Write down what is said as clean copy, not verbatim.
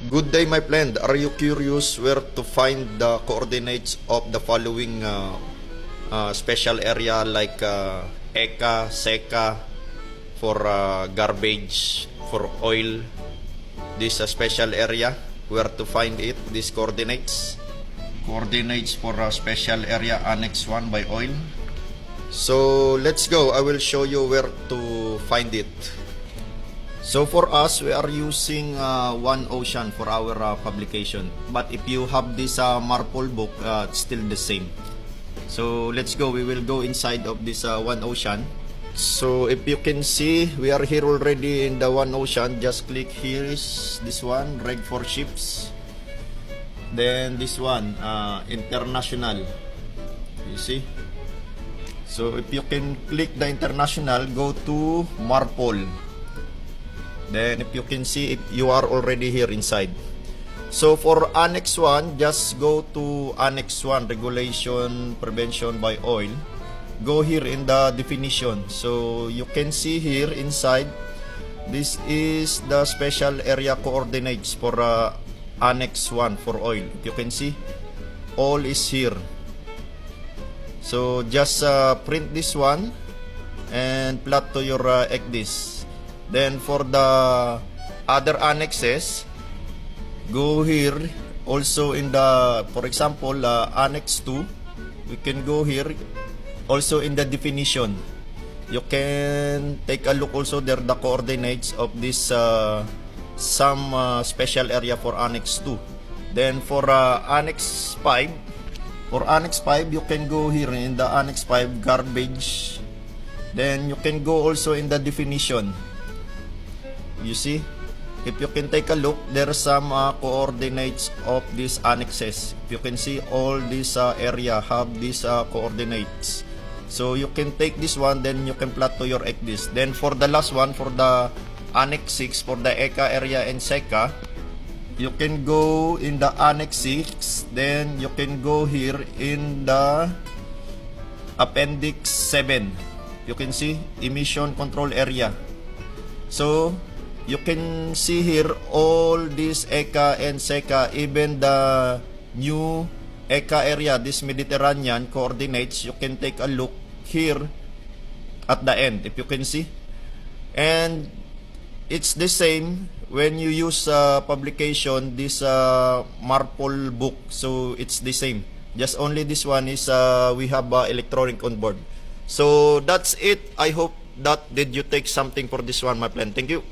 Good day, my friend. Are you curious where to find the coordinates of the following special area like ECA, SECA for garbage, for oil? This special area, where to find it, these coordinates? Coordinates for a special area Annex 1 by oil. So let's go. I will show you where to find it. So for us, we are using One Ocean for our publication. But if you have this Marpol book, it's still the same. So let's go. We will go inside of this One Ocean. So if you can see, we are here already in the One Ocean. Just click here is this one, Reg for Ships. Then this one, International. You see? So if you can click the International, go to Marpol. Then if you can see, if you are already here inside. So for Annex 1, just go to Annex 1, Regulation Prevention by Oil. Go here in the definition. So you can see here inside, this is the special area coordinates for Annex 1 for oil. If you can see, all is here. So just print this one and plot to your ECDIS. Then for the other annexes, go here also in the, for example, Annex 2. We can go here also in the definition. You can take a look also there, the coordinates of this some special area for Annex 2. Then for Annex 5, for Annex 5, you can go here in the Annex 5 garbage. Then you can go also in the definition. You see, if you can take a look, there are some coordinates of these annexes. If you can see, all this area have these coordinates. So you can take this one, then you can plot to your ECDIS. Then for the last one, for the Annex 6, for the ECA area and SECA, you can go in the Annex 6, then you can go here in the Appendix 7. You can see, emission control area. So you can see here all this ECA and SECA, even the new ECA area, this Mediterranean coordinates, you can take a look here at the end, if you can see. And it's the same when you use publication, this Marpol book. So it's the same. Just only this one is we have electronic on board. So that's it. I hope that did you take something for this one, my friend. Thank you.